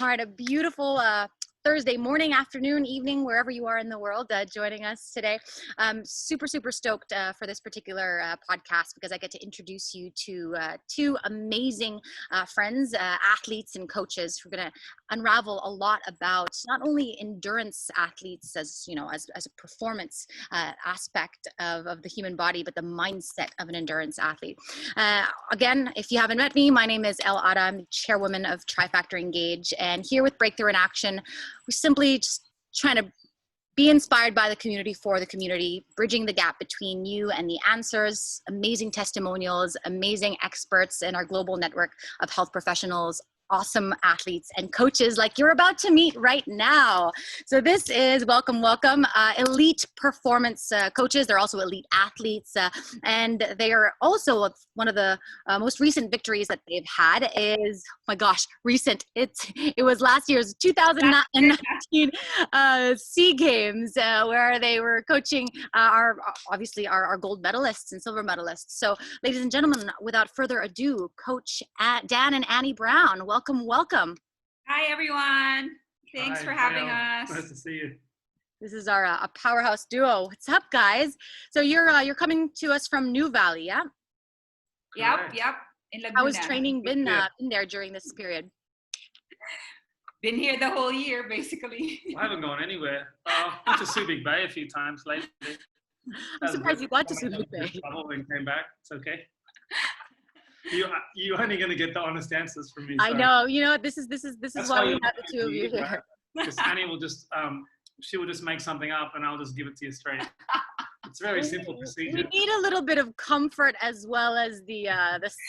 All right, a beautiful Thursday morning, afternoon, evening, wherever you are in the world, joining us today. Super stoked for this particular podcast because I get to introduce you to two amazing friends, athletes and coaches who are going to unravel a lot about not only endurance athletes as a performance aspect of the human body, but the mindset of an endurance athlete. Again, if you haven't met me, my name is El Ada. I'm the chairwoman of Trifactor Engage, and here with Breakthrough in Action, we're simply just trying to be inspired by the community for the community, bridging the gap between you and the answers, amazing testimonials, amazing experts in our global network of health professionals, awesome athletes and coaches like you're about to meet right now. So this is welcome, elite performance coaches. They're also elite athletes, and they are also one of the most recent victories that they've had is, oh my gosh, recent. It was last year's 2019 SEA Games where they were coaching our gold medalists and silver medalists. So ladies and gentlemen, without further ado, Coach Dan and Annie Brown. Welcome. Hi, everyone. Thanks for having us. Nice to see you. This is our a powerhouse duo. What's up, guys? So you're coming to us from New Valley, yeah? Yep. In Laguna. How has training been there during this period? Been here the whole year, basically. I haven't gone anywhere. Went to Subic Bay a few times lately. I'm surprised you got to Subic Bay. And came back. It's okay. You're only going to get the honest answers from me. So. I know. You know, this is why we have the two of you here. Because Annie will just she will just make something up and I'll just give it to you straight. It's a very simple procedure. We need a little bit of comfort as well as the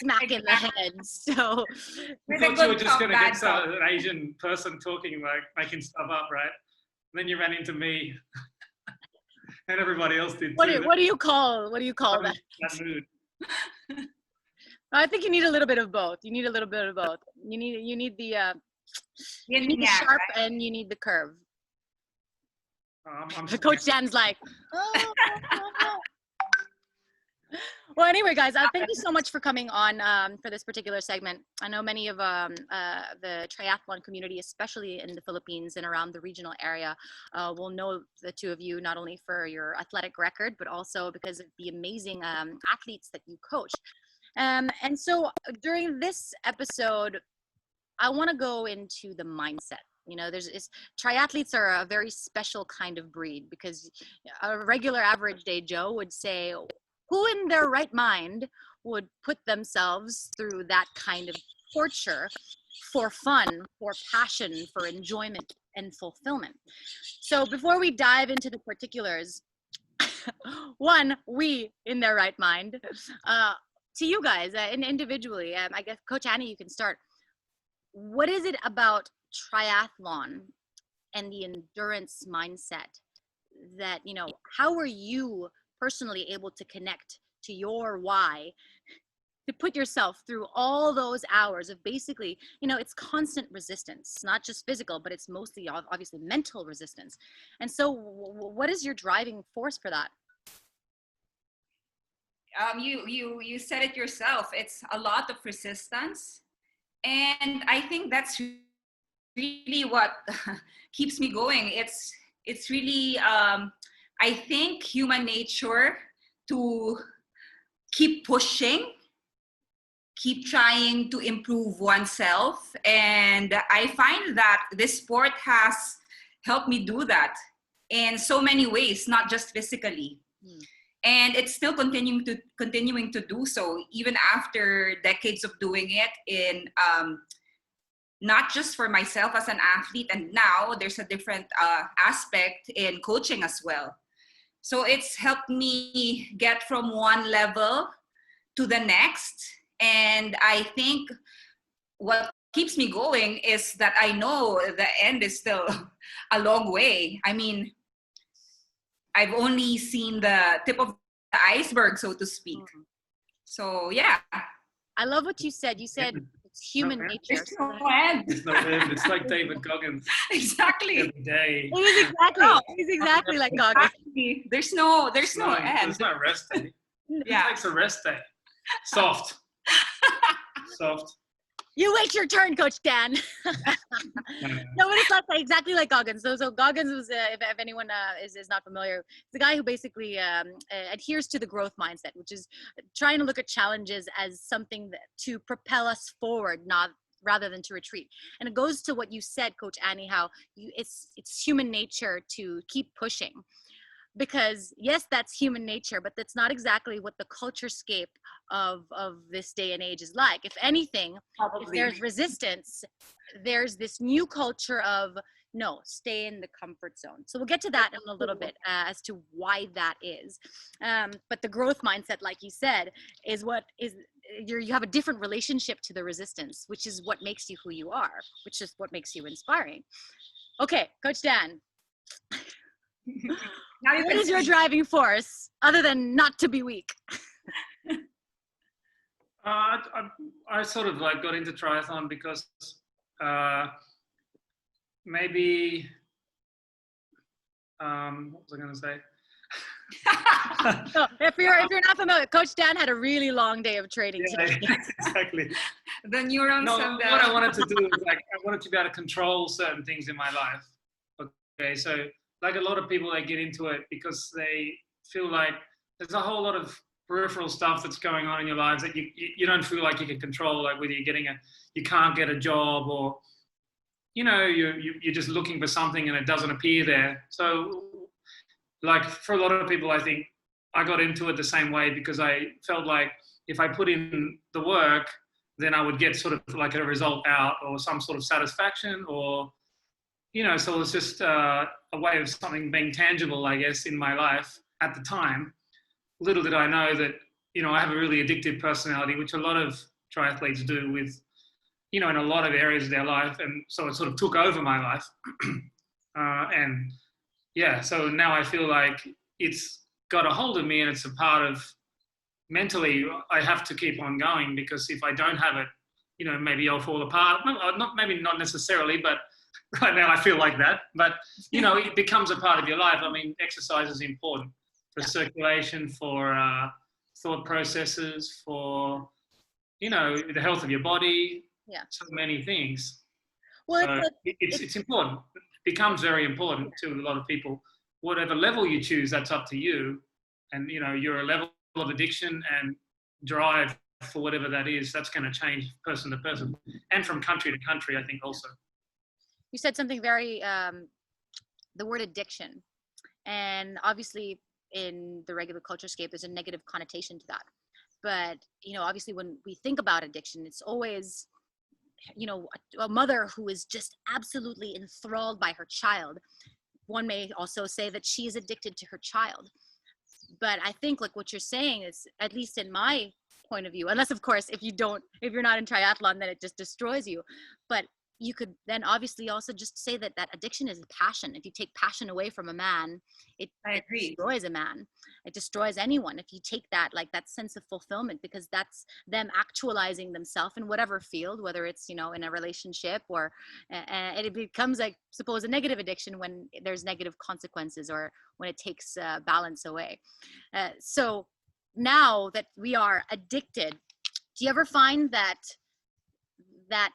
smack in the head. So I thought you were just going to get an Asian person talking, like making stuff up, right? And then you ran into me, and everybody else did too. What do you call that? That mood. I think you need a little bit of both. You need a little bit of both. You need the sharp, right? And you need the curve. Coach Dan's like, oh. Well, anyway, guys, thank you so much for coming on for this particular segment. I know many of the triathlon community, especially in the Philippines and around the regional area, will know the two of you, not only for your athletic record, but also because of the amazing athletes that you coach. And so during this episode, I want to go into the mindset. You know, triathletes are a very special kind of breed because a regular average day Joe would say, who in their right mind would put themselves through that kind of torture for fun, for passion, for enjoyment and fulfillment? So before we dive into the particulars, one, we in their right mind, to you guys and individually, I guess Coach Annie, you can start. What is it about triathlon and the endurance mindset that, how were you personally able to connect to your why, to put yourself through all those hours of basically, it's constant resistance, not just physical, but it's mostly obviously mental resistance. And so what is your driving force for that? You said it yourself. It's a lot of resistance. And I think that's really what keeps me going. It's really, I think, human nature to keep pushing, keep trying to improve oneself. And I find that this sport has helped me do that in so many ways, not just physically. And it's still continuing to do so, even after decades of doing it in not just for myself as an athlete, and now there's a different aspect in coaching as well. So it's helped me get from one level to the next. And I think what keeps me going is that I know the end is still a long way. I mean, I've only seen the tip of the iceberg, so to speak. So, yeah. I love what you said. You said it's human nature. There's no end. There's no end. It's like David Goggins. Exactly. Every day. It is exactly like Goggins. Exactly. There's no end. There's no rest day. Yeah. It takes a rest day. Soft. You wait your turn, Coach Dan. No, but it's not exactly like Goggins. So Goggins was, if anyone is not familiar, the guy who basically adheres to the growth mindset, which is trying to look at challenges as something to propel us forward, not rather than to retreat. And it goes to what you said, Coach Annie, how it's human nature to keep pushing. Because yes, that's human nature, but that's not exactly what the culture scape of this day and age is like. If anything, if there's resistance, there's this new culture of no, stay in the comfort zone. So we'll get to that in a little bit as to why that is. But the growth mindset, like you said, is what is you have a different relationship to the resistance, which is what makes you who you are, which is what makes you inspiring. Okay, Coach Dan. What is your driving force other than not to be weak? I sort of like got into triathlon because maybe what was I going to say? So if you're not familiar, Coach Dan had a really long day of training today. Exactly. The neurons. No, what I wanted to do is like I wanted to be able to control certain things in my life. Okay, so like a lot of people, they get into it because they feel like there's a whole lot of peripheral stuff that's going on in your lives that you don't feel like you can control, like whether you can't get a job, or you're just looking for something and it doesn't appear there. So like for a lot of people, I think I got into it the same way because I felt like if I put in the work, then I would get sort of like a result out or some sort of satisfaction, or so it's just a way of something being tangible, I guess, in my life at the time. Little did I know that, I have a really addictive personality, which a lot of triathletes do with, in a lot of areas of their life. And so it sort of took over my life. And yeah, so now I feel like it's got a hold of me and it's a part of mentally, I have to keep on going, because if I don't have it, maybe I'll fall apart. Maybe not necessarily, but right now I feel like that, but it becomes a part of your life. I mean, exercise is important for circulation, for thought processes, for the health of your body. Yeah, so many things. Well, so it's important. It becomes very important to a lot of people. Whatever level you choose, that's up to you. And your level of addiction and drive for whatever that is, that's going to change person to person and from country to country, I think also. You said something very, the word addiction. And obviously in the regular culture scape, there's a negative connotation to that. But, obviously when we think about addiction, it's always, a mother who is just absolutely enthralled by her child. One may also say that she is addicted to her child. But I think like what you're saying is, at least in my point of view, unless of course, if you're not in triathlon, then it just destroys you. But you could then obviously also just say that addiction is passion. If you take passion away from a man, it destroys a man. It destroys anyone. If you take that, like that sense of fulfillment, because that's them actualizing themselves in whatever field, whether it's, in a relationship or, it becomes like, suppose a negative addiction when there's negative consequences or when it takes balance away. So now that we are addicted, do you ever find that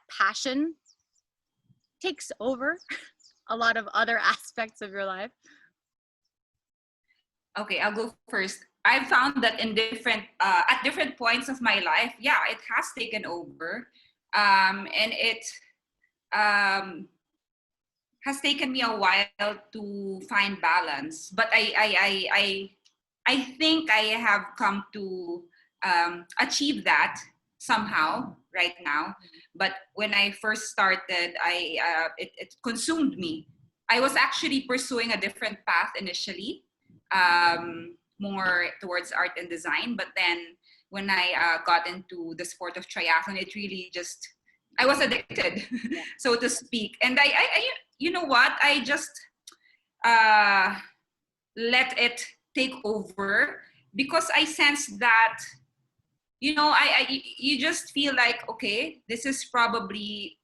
passion takes over a lot of other aspects of your life? Okay, I'll go first. I've found that in at different points of my life, yeah, it has taken over, and it has taken me a while to find balance. But I think I have come to achieve that somehow right now. But when I first started, it consumed me. I was actually pursuing a different path initially, more towards art and design. But then when I got into the sport of triathlon, it really just, I was addicted, so to speak. And I you know what? I just let it take over, because I sensed that, you just feel like, okay, this is probably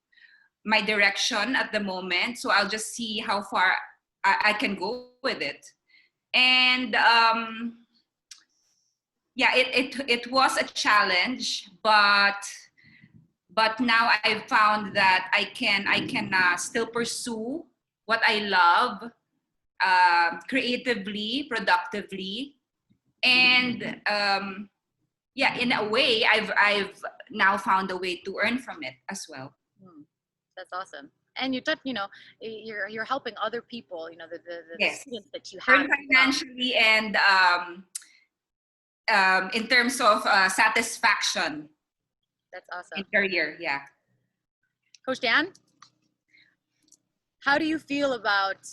my direction at the moment, so I'll just see how far I can go with it. And yeah, it was a challenge, but but now I've found that I can still pursue what I love, creatively, productively, and yeah, in a way, I've now found a way to earn from it as well. That's awesome. And you're helping other people, the Yes. students that you have. Earn financially and in terms of satisfaction. That's awesome. In career, yeah. Coach Dan, how do you feel about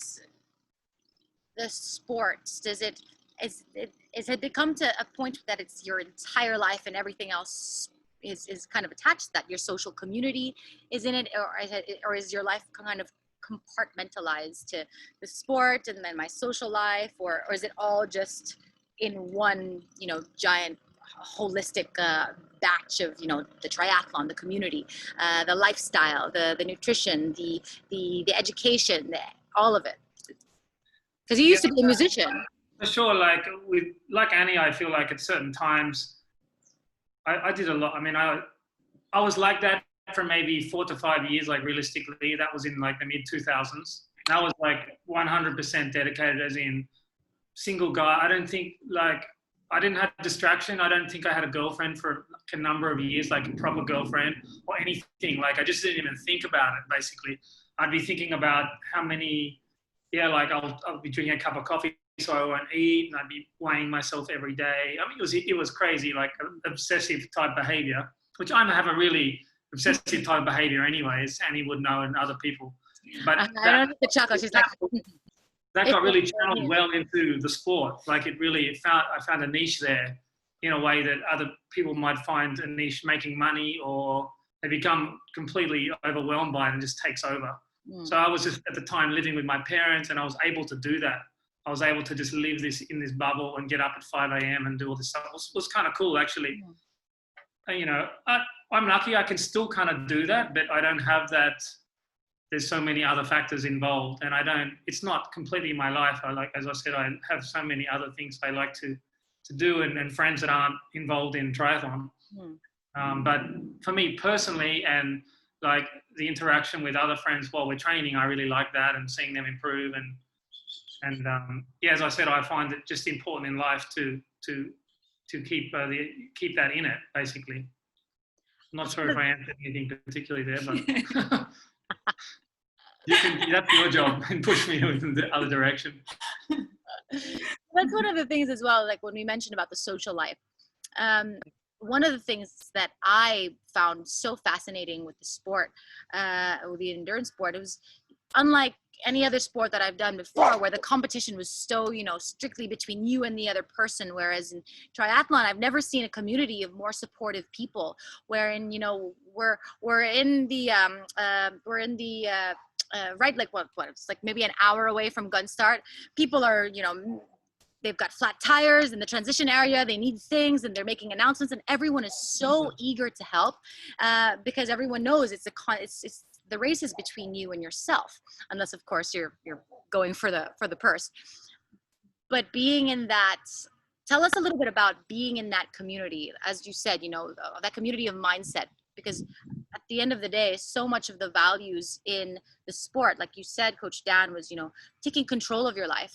the sports? Has it become to a point that it's your entire life and everything else is kind of attached to that? Your social community is in it, or is your life kind of compartmentalized to the sport and then my social life, or is it all just in one, giant holistic batch of, the triathlon, the community, the lifestyle, the nutrition, the education, all of it? Because you used to be a musician. For sure, like Annie, I feel like at certain times, I did a lot. I mean, I was like that for maybe 4 to 5 years, like realistically. That was in like the mid 2000s. And I was like 100% dedicated, as in single guy. I don't think I didn't have distraction. I don't think I had a girlfriend for a number of years, like a proper girlfriend or anything. Like I just didn't even think about it, basically. I'd be thinking about how many, I'll be drinking a cup of coffee so I won't eat, and I'd be weighing myself every day. I mean, it was crazy, like obsessive type behavior, which I have a really obsessive type behavior anyways. Annie would know, and other people. But I don't need the chuckle. She's like, that got really channeled well into the sport. Like I found a niche there in a way that other people might find a niche making money, or they become completely overwhelmed by it and just takes over. So I was just at the time living with my parents, and I was able to do that. I was able to just live in this bubble and get up at 5 a.m. and do all this stuff. It was kind of cool, actually. And, I'm lucky I can still kind of do that, but I don't have that. There's so many other factors involved, and it's not completely my life. As I said, I have so many other things I like to do, and friends that aren't involved in triathlon. But for me personally, and like the interaction with other friends while we're training, I really like that, and seeing them improve. And as I said, I find it just important in life to keep that in it, basically. I'm not sure if I answered anything particularly there, but that's your job, and push me in the other direction. That's one of the things as well, like when we mentioned about the social life. One of the things that I found so fascinating with the sport, with the endurance sport, it was unlike any other sport that I've done before, where the competition was so, strictly between you and the other person. Whereas in triathlon, I've never seen a community of more supportive people, wherein, we're in the right, like what it's like maybe an hour away from gun start. People are, they've got flat tires in the transition area. They need things, and they're making announcements, and everyone is so eager to help, because everyone knows it's the race is between you and yourself, unless of course you're going for the purse. But being in that, tell us a little bit about being in that community, as you said, that community of mindset, because at the end of the day, so much of the values in the sport, like you said, Coach Dan, was, taking control of your life.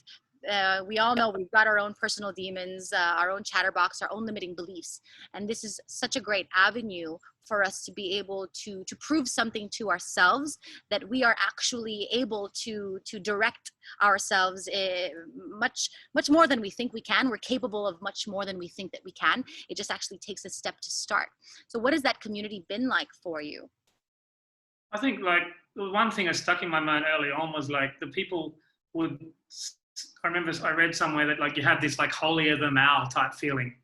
We all know we've got our own personal demons, our own chatterbox, our own limiting beliefs. And this is such a great avenue for us to be able to prove something to ourselves, that we are actually able to direct ourselves much more than we think we can. We're capable of much more than we think that we can. It just actually takes a step to start. So what has that community been like for you? I think like the one thing that stuck in my mind early on was like the people would, I remember I read somewhere that like you have this like holier than thou type feeling.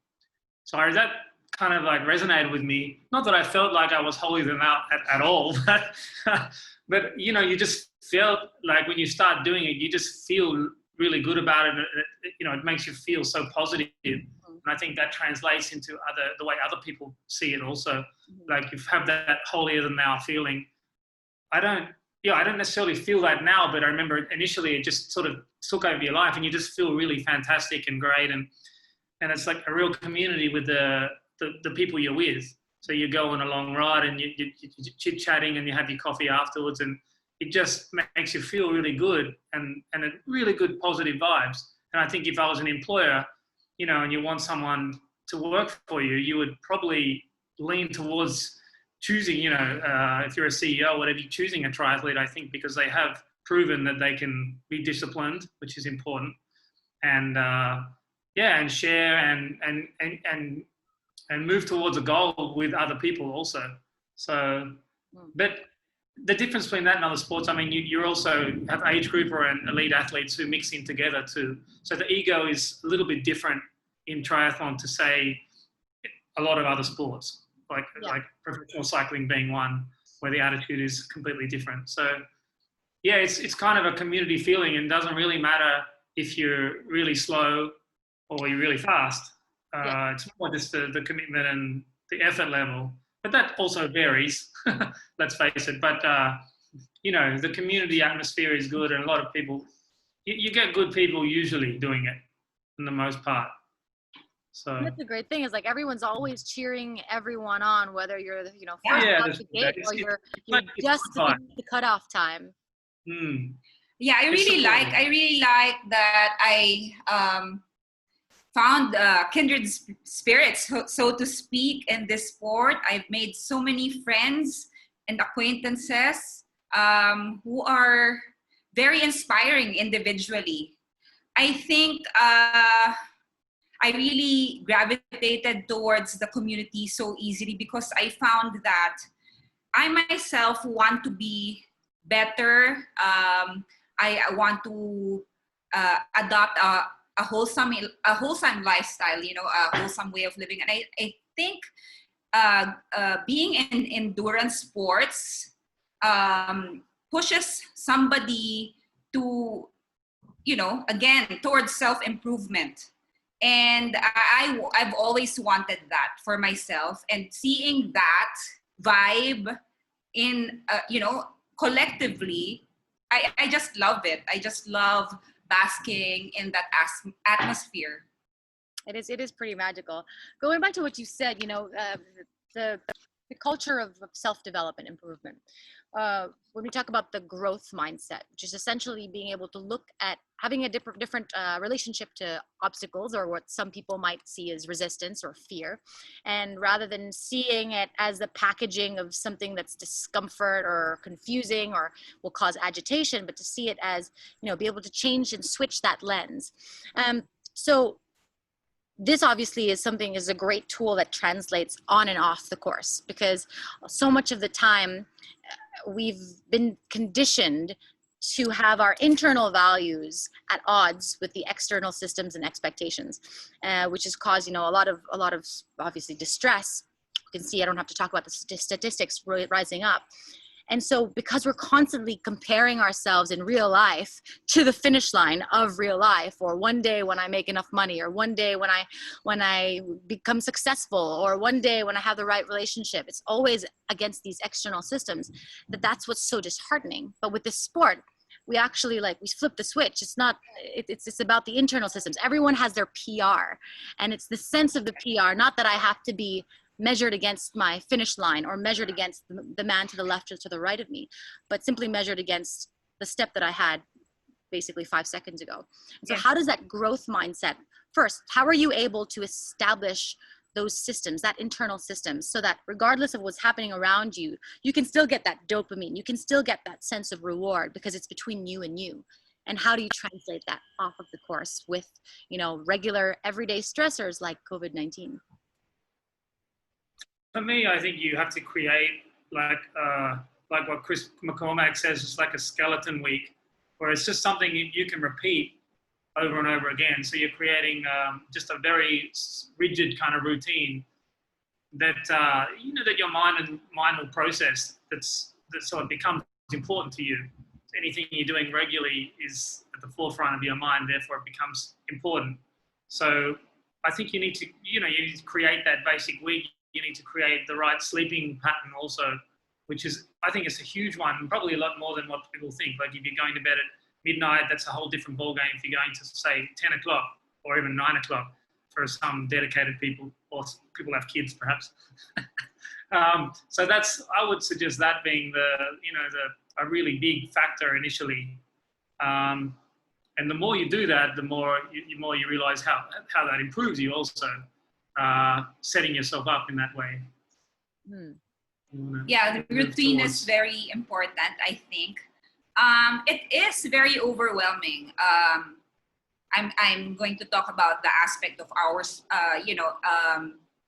So that kind of like resonated with me. Not that I felt like I was holier than thou at all, but you just felt like when you start doing it, you just feel really good about it. It makes you feel so positive. And I think that translates into the way other people see it also. Like you have that holier than thou feeling. I don't necessarily feel that now, but I remember initially it just sort of took over your life, and you just feel really fantastic and great, and it's like a real community with the people you're with. So you go on a long ride and you're chit-chatting and you have your coffee afterwards, and it just makes you feel really good and a really good positive vibes. And I think if I was an employer, you know, and you want someone to work for you, you would probably lean towards choosing, you know, if you're a CEO or whatever, you're choosing a triathlete, I think, because they have proven that they can be disciplined, which is important, and and share and move towards a goal with other people also. So, but the difference between that and other sports, I mean, you also have age grouper and elite athletes who mix in together too. So the ego is a little bit different in triathlon to, say, a lot of other sports, like professional cycling being one, where the attitude is completely different. So yeah, it's kind of a community feeling, and doesn't really matter if you're really slow or you're really fast. It's more just the commitment and the effort level. But that also varies, let's face it. But, you know, the community atmosphere is good, and a lot of people, you get good people usually doing it for the most part. So that's a great thing, is like everyone's always cheering everyone on, whether you're, you know, first out the gate or you're just at the cutoff time. Yeah, I really like that I found kindred spirits, so to speak, in this sport. I've made so many friends and acquaintances who are very inspiring individually. I think I really gravitated towards the community so easily because I found that I myself want to be better. I want to adopt a wholesome lifestyle, you know, a wholesome way of living. And I think being in endurance sports pushes somebody to, you know, again, towards self-improvement. And I've always wanted that for myself, and seeing that vibe in, you know, collectively, I just love it. I just love basking in that atmosphere. It is pretty magical. Going back to what you said, you know, the culture of self-development, improvement. When we talk about the growth mindset, which is essentially being able to look at having a different relationship to obstacles, or what some people might see as resistance or fear, and rather than seeing it as the packaging of something that's discomfort or confusing or will cause agitation, but to see it as, you know, be able to change and switch that lens. So this obviously is a great tool that translates on and off the course, because so much of the time we've been conditioned to have our internal values at odds with the external systems and expectations, which has caused, you know, a lot of obviously distress. You can see, I don't have to talk about the statistics rising up. And so because we're constantly comparing ourselves in real life to the finish line of real life, or one day when I make enough money, or one day when I become successful, or one day when I have the right relationship, it's always against these external systems, that's what's so disheartening. But with this sport, we actually, like, we flip the switch. It's not, it's about the internal systems. Everyone has their PR, and it's the sense of the PR, not that I have to be measured against my finish line or measured against the man to the left or to the right of me, but simply measured against the step that I had basically 5 seconds ago. And so how does that growth mindset, first, how are you able to establish those systems, that internal systems, so that regardless of what's happening around you, you can still get that dopamine, you can still get that sense of reward because it's between you and you? And how do you translate that off of the course with, you know, regular everyday stressors like COVID-19? For me, I think you have to create like what Chris McCormack says, it's like a skeleton week, where it's just something you can repeat over and over again. So you're creating just a very rigid kind of routine that you know, that your mind will process. So it becomes important to you. Anything you're doing regularly is at the forefront of your mind, therefore it becomes important. So I think you need to create that basic week. You need to create the right sleeping pattern also, which is, I think it's a huge one, probably a lot more than what people think. Like if you're going to bed at midnight, that's a whole different ballgame. If you're going to, say, 10 o'clock or even 9 o'clock for some dedicated people, or people have kids perhaps. So I would suggest that being a really big factor initially. And the more you do that, the more you realize how that improves you also, setting yourself up in that way. Yeah, the routine is very important, I think. It is very overwhelming. I'm going to talk about the aspect of ours,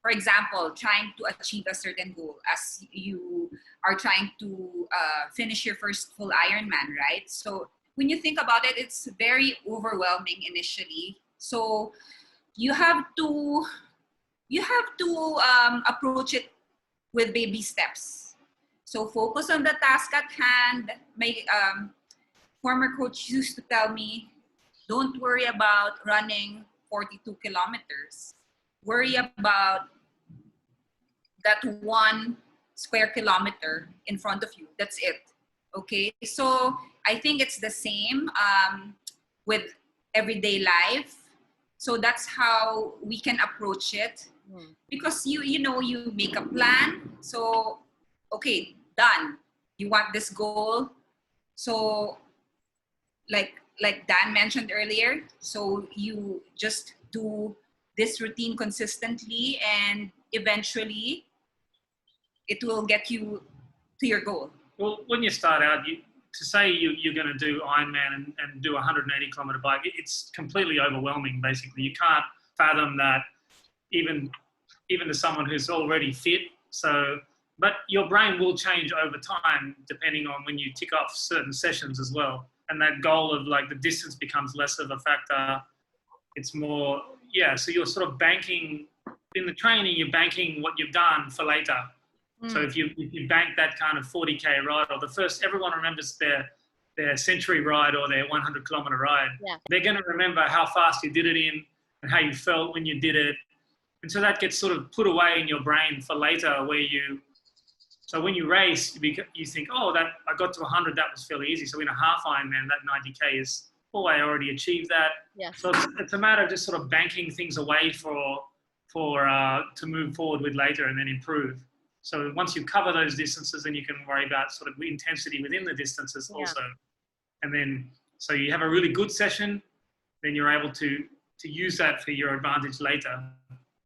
for example, trying to achieve a certain goal as you are trying to finish your first full Ironman, right? So when you think about it, it's very overwhelming initially. So you have to approach it with baby steps. So focus on the task at hand. My former coach used to tell me, don't worry about running 42 kilometers. Worry about that 1 square kilometer in front of you. That's it. Okay. So I think it's the same with everyday life. So that's how we can approach it. Because you make a plan. So, okay, done. You want this goal. So like Dan mentioned earlier, so you just do this routine consistently and eventually it will get you to your goal. Well, when you start out, to say you're going to do Ironman and do a 180 kilometer bike, it's completely overwhelming. Basically, you can't fathom that even to someone who's already fit. So, but your brain will change over time depending on when you tick off certain sessions as well. And that goal of like the distance becomes less of a factor. It's more, so you're sort of banking in the training, you're banking what you've done for later. So if you bank that kind of 40K ride, or everyone remembers their century ride or their 100 kilometer ride. Yeah. They're going to remember how fast you did it in and how you felt when you did it. And so that gets sort of put away in your brain for later so when you race, you think, oh, that I got to 100, that was fairly easy. So in a half Ironman, that 90K is, I already achieved that. Yeah. So it's a matter of just sort of banking things away to move forward with later and then improve. So once you cover those distances, then you can worry about sort of intensity within the distances also. And then, so you have a really good session, then you're able to use that for your advantage later.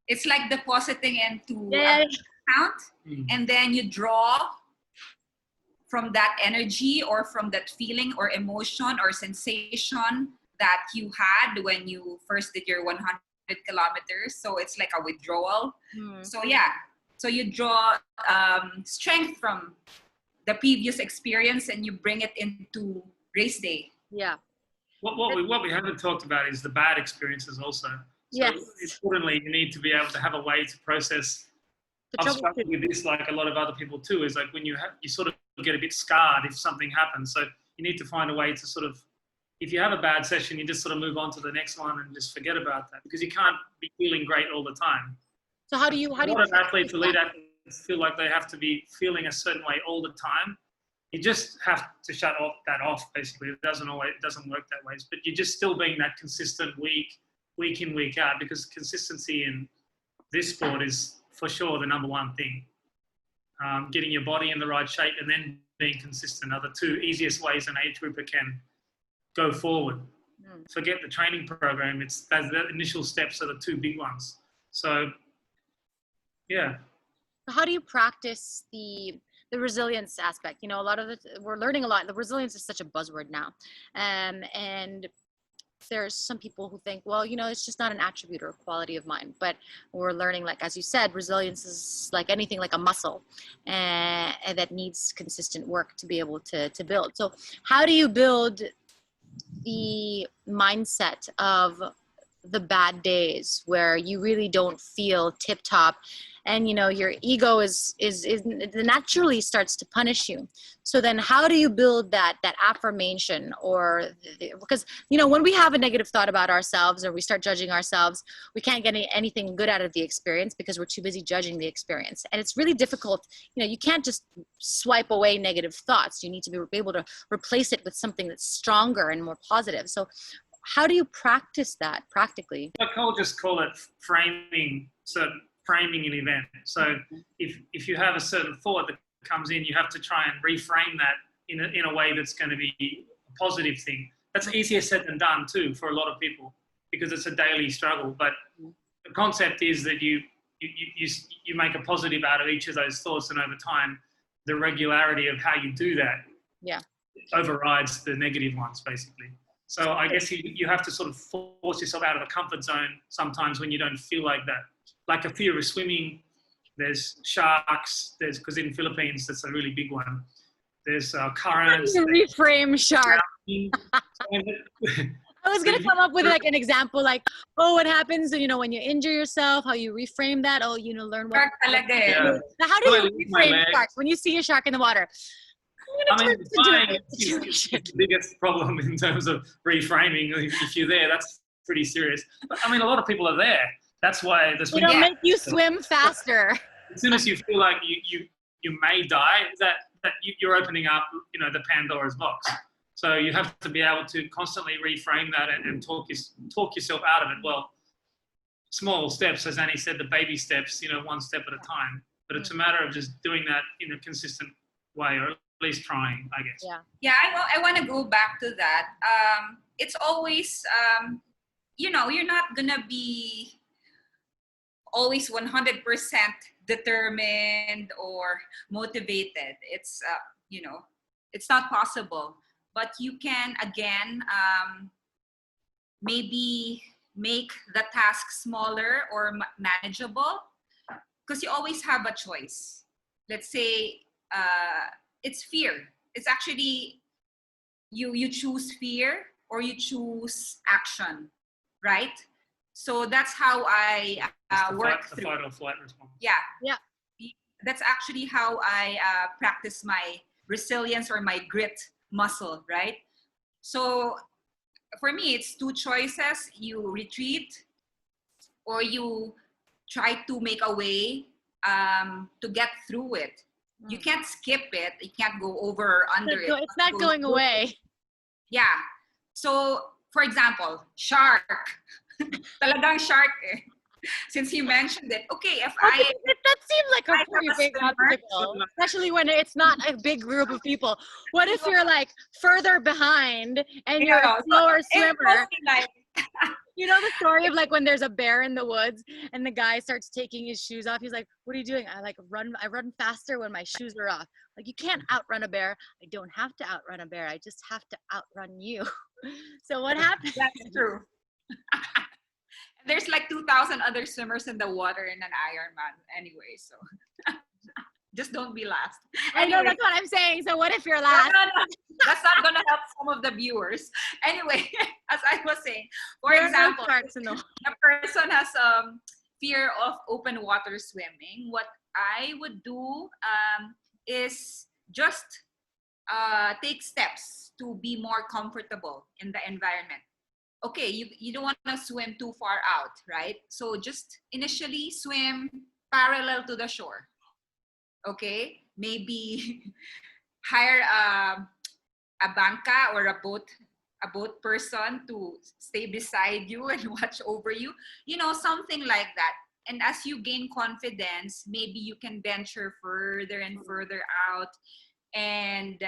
It's like depositing into an account, and then you draw from that energy or from that feeling or emotion or sensation that you had when you first did your 100 kilometers. So it's like a withdrawal. So you draw strength from the previous experience and you bring it into race day. Yeah. What we haven't talked about is the bad experiences also. So importantly, you need to be able to have a way to process. I've struggled with this, like a lot of other people too, is like when you sort of get a bit scarred if something happens. So you need to find a way to sort of, if you have a bad session, you just sort of move on to the next one and just forget about that, because you can't be feeling great all the time. So how do you elite athletes feel like they have to be feeling a certain way all the time. You just have to shut that off. Basically, it doesn't work that way. But you're just still being that consistent week in, week out, because consistency in this sport is for sure the number one thing. Getting your body in the right shape and then being consistent are the two easiest ways an age grouper can go forward. Forget the training program. The initial steps are the two big ones. So, yeah. How do you practice the resilience aspect? You know, we're learning a lot. The resilience is such a buzzword now. And there's some people who think, well, you know, it's just not an attribute or a quality of mine. But we're learning, like, as you said, resilience is like anything, like a muscle, and that needs consistent work to be able to build. So how do you build the mindset of the bad days where you really don't feel tip top, and you know your ego is naturally starts to punish you? So then how do you build that affirmation? Or because you know, when we have a negative thought about ourselves or we start judging ourselves, we can't get anything good out of the experience because we're too busy judging the experience. And it's really difficult. You know, you can't just swipe away negative thoughts. You need to be able to replace it with something that's stronger and more positive. So how do you practice that practically? I'll just call it framing. So framing an event. So if you have a certain thought that comes in, you have to try and reframe that in a way that's going to be a positive thing. That's easier said than done too for a lot of people because it's a daily struggle. But the concept is that you make a positive out of each of those thoughts, and over time, the regularity of how you do that overrides the negative ones, basically. So I guess you have to sort of force yourself out of the comfort zone sometimes when you don't feel like that. Like a fear of swimming, there's sharks, because in Philippines, that's a really big one. There's currents. Reframe shark. I was going to come up with like an example, like, oh, what happens, when you injure yourself, how you reframe that. Oh, learn what. Yeah. Now, how do you reframe sharks when you see a shark in the water? It's the biggest problem in terms of reframing. If you're there, that's pretty serious. But, a lot of people are there. That's why the swim. It'll make you swim faster. As soon as you feel like you may die, that you're opening up, the Pandora's box. So you have to be able to constantly reframe that and talk yourself out of it. Well, small steps, as Annie said, the baby steps, one step at a time. But it's a matter of just doing that in a consistent way, or at least trying, I guess. Yeah, I want to go back to that. It's always, you're not going to be always 100% determined or motivated. It's, it's not possible. But you can, again, maybe make the task smaller or manageable, because you always have a choice. Let's say it's fear. It's actually you choose fear or you choose action, right? So that's how I work through. The fight or flight response. Yeah. That's actually how I practice my resilience or my grit muscle, right? So for me, it's two choices. You retreat or you try to make a way to get through it. You can't skip it. You can't go over or under it. It's not going away. Yeah. So, for example, shark. Talagang shark eh. Since you mentioned it. Okay, that seems like a pretty big obstacle, especially when it's not a big group of people. What if you're like further behind and you're a slower swimmer? You know the story of like when there's a bear in the woods and the guy starts taking his shoes off. He's like, "What are you doing?" I run faster when my shoes are off. Like, you can't outrun a bear. I don't have to outrun a bear. I just have to outrun you. So what happens? That's true. There's like 2,000 other swimmers in the water in an Ironman anyway, so just don't be last. I know, that's what I'm saying. So what if you're last? No. That's not going to help some of the viewers. Anyway, as I was saying, for example, a person has fear of open water swimming. What I would do is just take steps to be more comfortable in the environment. Okay, you don't want to swim too far out, right? So just initially swim parallel to the shore. Okay, maybe hire a banca or a boat person to stay beside you and watch over you, something like that. And as you gain confidence, maybe you can venture further and further out, and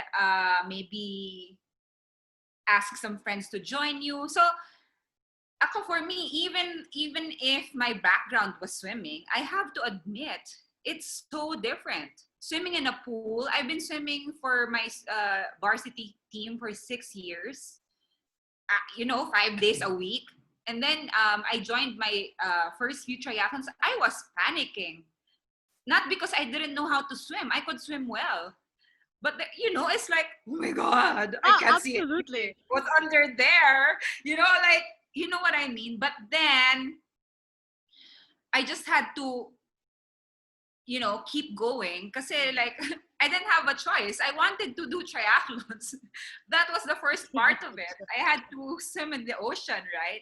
maybe ask some friends to join you. So for me, even if my background was swimming, I have to admit it's so different. Swimming in a pool, I've been swimming for my varsity team for 6 years, 5 days a week. And then I joined my first few triathlons. I was panicking, not because I didn't know how to swim. I could swim well. But, it's like, oh my God, I can't see it. What's under there? You know what I mean? But then I just had to, keep going. Because, I didn't have a choice. I wanted to do triathlons. That was the first part of it. I had to swim in the ocean, right?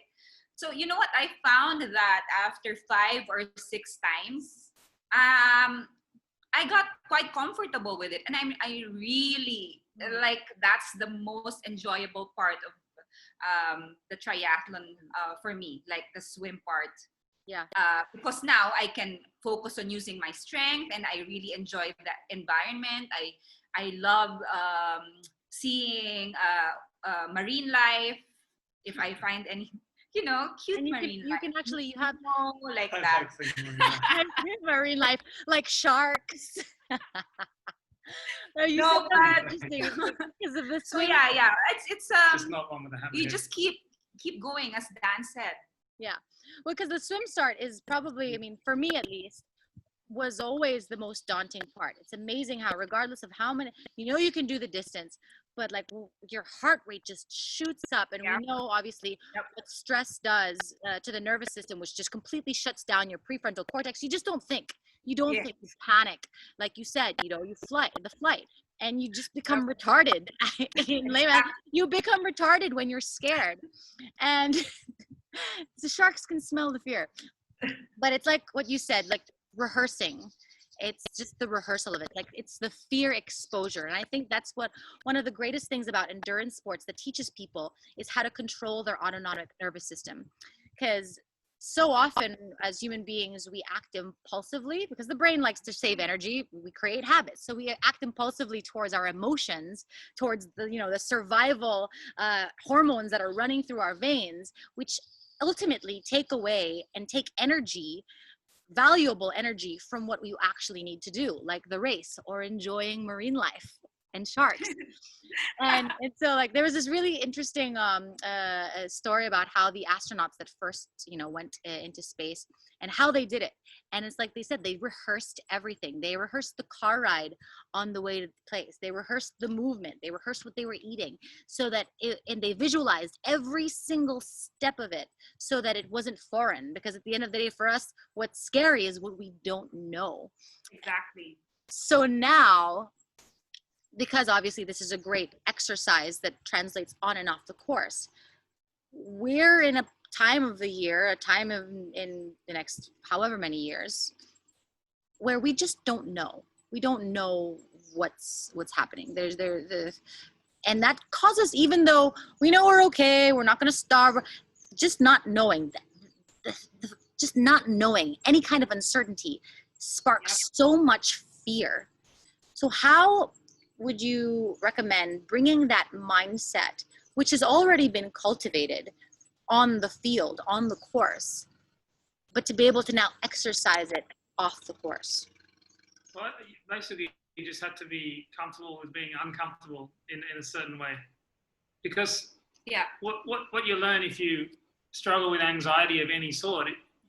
So, you know what? I found that after 5 or 6 times, I got quite comfortable with it, and I really that's the most enjoyable part of the triathlon for me, like the swim part. Yeah. Because now I can focus on using my strength, and I really enjoy that environment. I love seeing marine life. If I find any, cute And marine you life, can actually, you have like I that. like thinking about that. marine life, like sharks. Oh, you said No, something but interesting. It's like because of the so swim. yeah, it's Just not one with a hammer. you just keep going, as Dan said. Yeah. Well, because the swim start is probably, I mean, for me at least, was always the most daunting part. It's amazing how, regardless of how many, you can do the distance, but like your heart rate just shoots up. And Yeah. we know, obviously, Yep. what stress does to the nervous system, which just completely shuts down your prefrontal cortex. You just don't think. You don't Yeah. think. You panic. Like you said, you flight, and you just become retarded. In layman, you become retarded when you're scared. And the sharks can smell the fear. But it's like what you said, like rehearsing. It's just the rehearsal of it. Like it's the fear exposure. And I think that's what one of the greatest things about endurance sports that teaches people is how to control their autonomic nervous system. Because so often as human beings, we act impulsively because the brain likes to save energy. We create habits. So we act impulsively towards our emotions, towards the survival hormones that are running through our veins, which ultimately take away and take energy, valuable energy, from what we actually need to do, like the race or enjoying marine life and sharks. and so like there was this really interesting story about how the astronauts that first went into space and how they did it. And it's like they said they rehearsed everything. They rehearsed the car ride on the way to the place. They rehearsed the movement. They rehearsed what they were eating, so that and they visualized every single step of it so that it wasn't foreign. Because at the end of the day, for us, what's scary is what we don't know. Exactly. So now, because obviously this is a great exercise that translates on and off the course, we're in a time of the year, a time in the next however many years, where we just don't know. We don't know what's happening. And that causes, even though we know we're okay, we're not going to starve, just not knowing that, just not knowing any kind of uncertainty sparks so much fear. So how would you recommend bringing that mindset, which has already been cultivated on the field, on the course, but to be able to now exercise it off the course? Well, basically, you just have to be comfortable with being uncomfortable in a certain way. Because what you learn if you struggle with anxiety of any sort,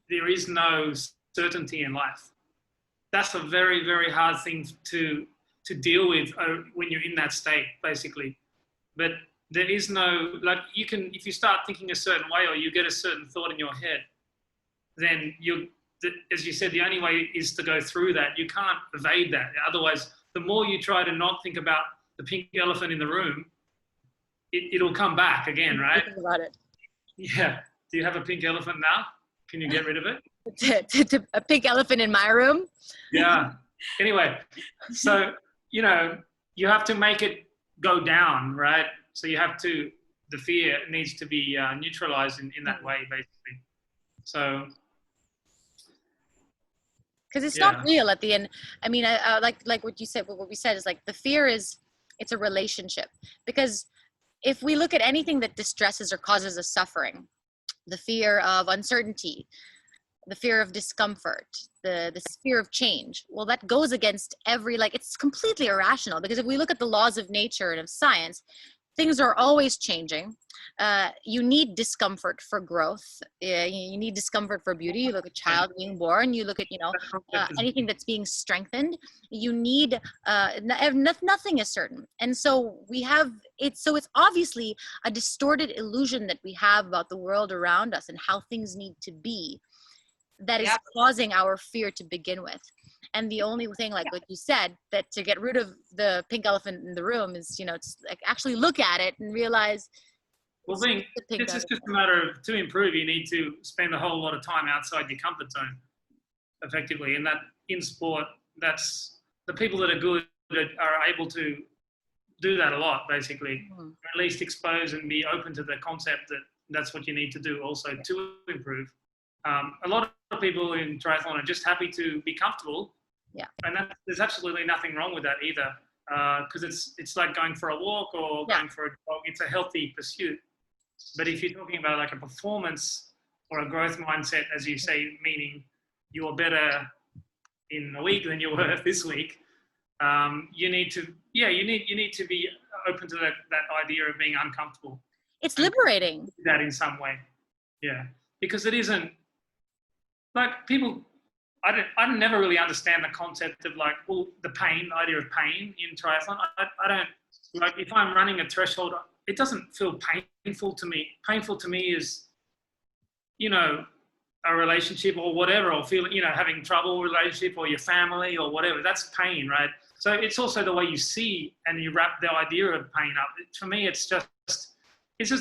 there is no certainty in life. That's a very, very hard thing to deal with when you're in that state, basically. But there is no, like, you can, if you start thinking a certain way or you get a certain thought in your head, then as you said, the only way is to go through that. You can't evade that. Otherwise, the more you try to not think about the pink elephant in the room, it'll come back again, right? Think about it. Yeah. Do you have a pink elephant now? Can you get rid of it? A pink elephant in my room? Yeah. Anyway, so, you have to make it go down, right? So the fear needs to be neutralized in that way, basically. So. Because it's not real at the end. I mean, like what you said, what we said is like the fear it's a relationship. Because if we look at anything that distresses or causes us suffering, the fear of uncertainty, the fear of discomfort, the fear of change, well, that goes against it's completely irrational. Because if we look at the laws of nature and of science, things are always changing. You need discomfort for growth. You need discomfort for beauty. You look at child being born. You look at anything that's being strengthened. You need nothing is certain. And so it's obviously a distorted illusion that we have about the world around us and how things need to be that is causing our fear to begin with. And the only thing, like what you said, that to get rid of the pink elephant in the room is, it's like actually look at it and realize. Well, it's just a matter of, to improve, you need to spend a whole lot of time outside your comfort zone, effectively. And that in sport, that's the people that are good are able to do that a lot, basically. Or at least expose and be open to the concept that that's what you need to do also to improve. A lot people in triathlon are just happy to be comfortable. Yeah. And there's absolutely nothing wrong with that either. Because it's like going for a walk or Yeah. going for a jog. It's a healthy pursuit. But if you're talking about like a performance or a growth mindset, as you say, meaning you're better in a week than you were this week, you need to be open to that idea of being uncomfortable. It's liberating. That in some way, yeah, because it isn't like people. I never really understand the concept of like, well, the idea of pain in triathlon. I don't like if I'm running a threshold, it doesn't feel painful to me. Painful to me is, a relationship or whatever, or feeling, having trouble with relationship or your family or whatever. That's pain, right? So it's also the way you see and you wrap the idea of pain up. For me, it's just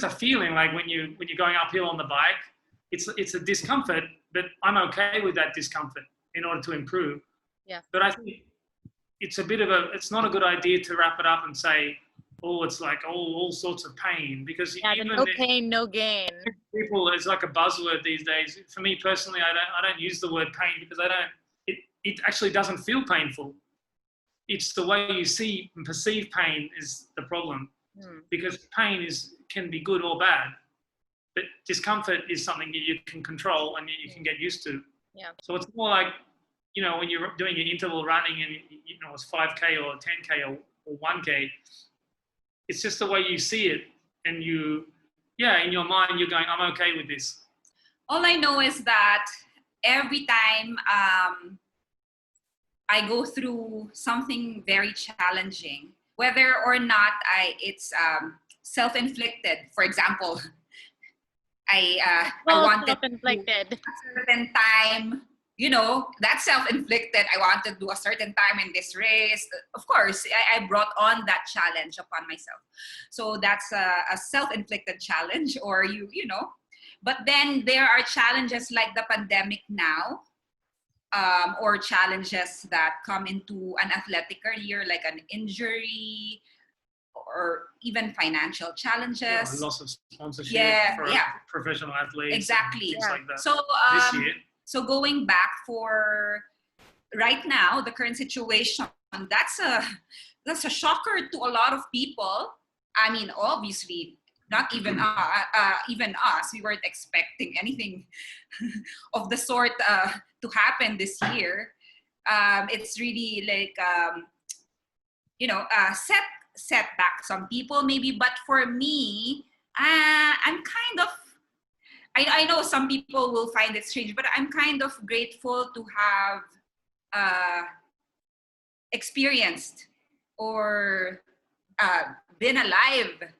a feeling like when you're going uphill on the bike, it's a discomfort, but I'm okay with that discomfort in order to improve. Yeah. But I think it's not a good idea to wrap it up and say, oh, it's like all sorts of pain, because even no pain, no gain. People, it's like a buzzword these days. For me personally, I don't use the word pain because it actually doesn't feel painful. It's the way you see and perceive pain is the problem, because pain can be good or bad, but discomfort is something that you can control and you can get used to. Yeah. So it's more like, when you're doing your interval running and it's 5K or 10K or 1K, it's just the way you see it, and in your mind you're going, I'm okay with this. All I know is that every time I go through something very challenging, whether or not it's self-inflicted. For example, I wanted self-inflicted. a certain time, that's self-inflicted. I wanted to do a certain time in this race. Of course, I brought on that challenge upon myself. So that's a self-inflicted challenge, or But then there are challenges like the pandemic now, or challenges that come into an athletic career, like an injury, or even financial challenges. Loss of sponsorship for professional athletes. Exactly. Things like that. So this year. So going back for right now, the current situation, that's a shocker to a lot of people. I mean, obviously, not even us. We weren't expecting anything of the sort to happen this year. It's really like set back some people maybe, but for me, I'm kind of. I know some people will find it strange, but I'm kind of grateful to have experienced or been alive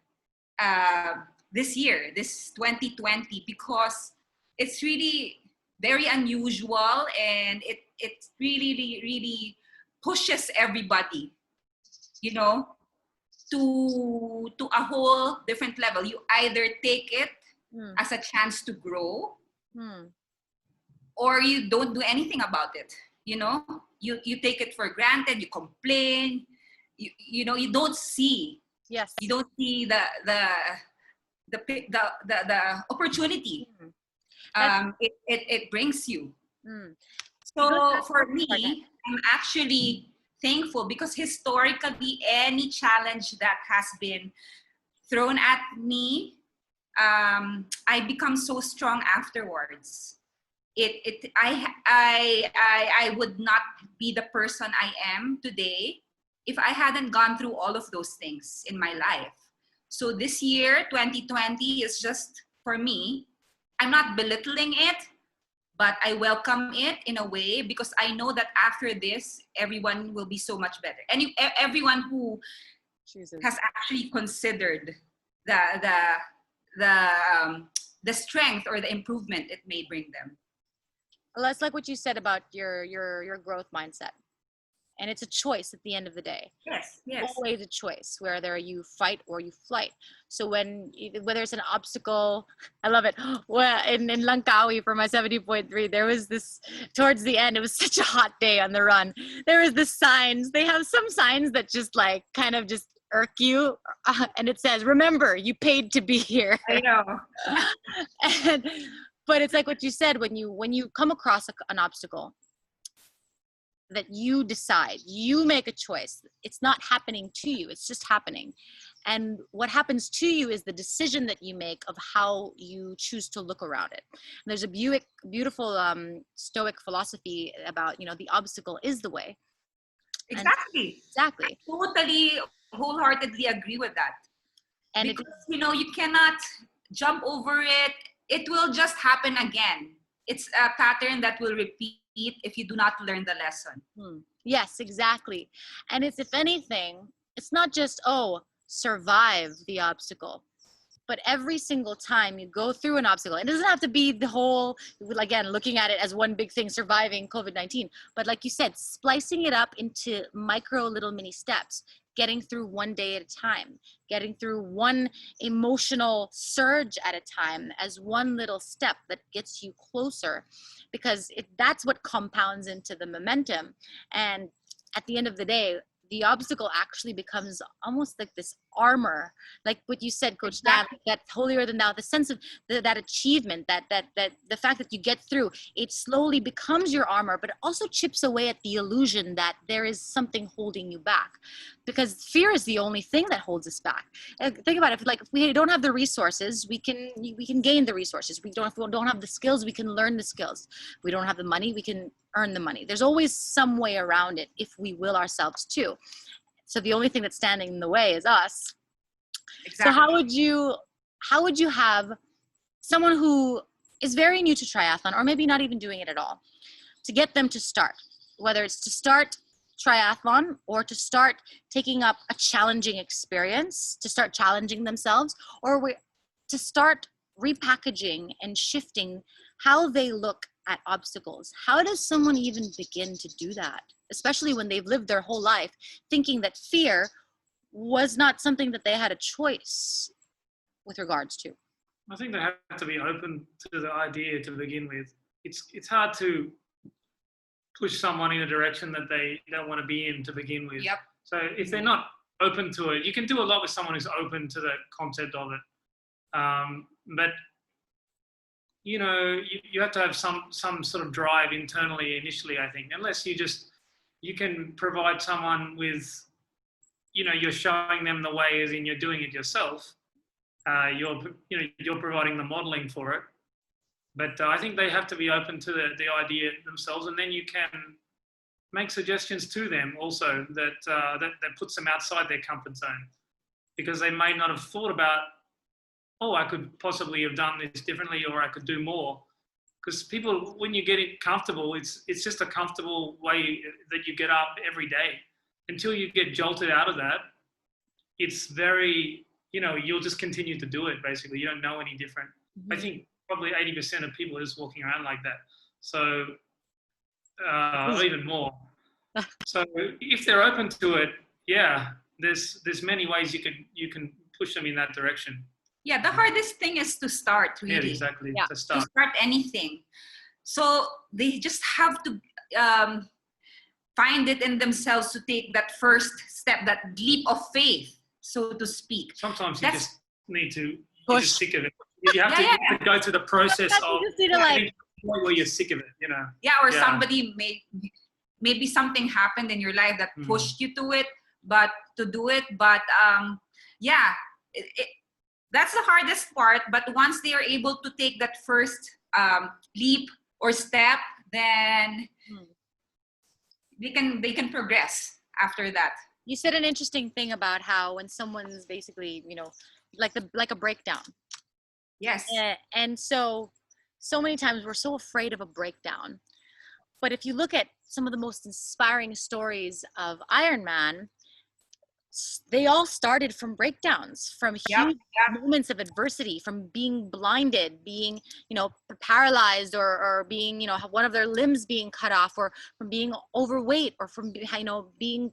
this year, this 2020, because it's really very unusual, and it really, really pushes everybody, to a whole different level. You either take it as a chance to grow, or you don't do anything about it. You take it for granted. You complain. You don't see. Yes. You don't see the opportunity. It brings you. So for me, I'm actually thankful, because historically, any challenge that has been thrown at me, I become so strong afterwards. I would not be the person I am today if I hadn't gone through all of those things in my life. So this year, 2020, is just, for me, I'm not belittling it, but I welcome it in a way, because I know that after this, everyone will be so much better. And everyone who has actually considered the strength or the improvement it may bring them. Well, that's like what you said about your growth mindset, and it's a choice at the end of the day. Yes. Always a choice, whether you fight or you flight. So whether it's an obstacle, I love it. Well, in Langkawi for my 70.3, there was this, towards the end, it was such a hot day on the run. There was the signs. They have some signs that just like kind of just irk you, and it says, remember, you paid to be here. I know. And But it's like what you said, when you come across an obstacle that you decide, you make a choice. It's not happening to you, it's just happening. And what happens to you is the decision that you make of how you choose to look around it. And there's a beautiful Stoic philosophy about, the obstacle is the way. Exactly. Exactly. I totally, wholeheartedly agree with that. And because, you cannot jump over it. It will just happen again. It's a pattern that will repeat if you do not learn the lesson. Yes, exactly. And it's, if anything, it's not just, survive the obstacle, but every single time you go through an obstacle, it doesn't have to be the whole, again, looking at it as one big thing, surviving COVID-19, but like you said, splicing it up into micro little mini steps, getting through one day at a time, getting through one emotional surge at a time as one little step that gets you closer, because that's what compounds into the momentum. And at the end of the day, the obstacle actually becomes almost like this armor, like what you said, Coach Dan, that holier than thou, the sense of that achievement, that the fact that you get through, it slowly becomes your armor, but it also chips away at the illusion that there is something holding you back, because fear is the only thing that holds us back. Think about it, if we don't have the resources, we can gain the resources. If we don't have the skills, we can learn the skills. We don't have the money, we can earn the money. There's always some way around it if we will ourselves too. So the only thing that's standing in the way is us. Exactly. So how would you have someone who is very new to triathlon, or maybe not even doing it at all, to get them to start, whether it's to start triathlon or to start taking up a challenging experience, to start challenging themselves, or to start repackaging and shifting how they look at obstacles? How does someone even begin to do that, especially when they've lived their whole life thinking that fear was not something that they had a choice with regards to? I think they have to be open to the idea to begin with. It's hard to push someone in a direction that they don't want to be in to begin with. Yep. So if they're not open to it, you can do a lot with someone who's open to the concept of it. But you have to have some sort of drive internally initially, I think, unless you can provide someone with, you're showing them the way, as in you're doing it yourself. You're providing the modeling for it. But I think they have to be open to the idea themselves, and then you can make suggestions to them also that puts them outside their comfort zone, because they may not have thought about, I could possibly have done this differently, or I could do more. Because people, when you get comfortable, it's just a comfortable way that you get up every day. Until you get jolted out of that, it's very, you'll just continue to do it, basically. You don't know any different. Mm-hmm. I think probably 80% of people are just walking around like that. So, even more. So if they're open to it, there's many ways you can push them in that direction. Yeah, the hardest thing is to start, really. Yeah, exactly. Yeah. To start anything. So they just have to find it in themselves to take that first step, that leap of faith, so to speak. Sometimes you just need to you're just sick of it. You have to go through the process of where you're sick of it, Yeah, or somebody maybe something happened in your life that pushed you to it, but to do it. But that's the hardest part. But once they are able to take that first leap or step, then they can progress after that. You said an interesting thing about how when someone's basically, like a breakdown. Yes. And so many times we're so afraid of a breakdown. But if you look at some of the most inspiring stories of Ironman, they all started from breakdowns, from huge moments of adversity, from being blinded, being, paralyzed, or being, one of their limbs being cut off, or from being overweight, or from, being,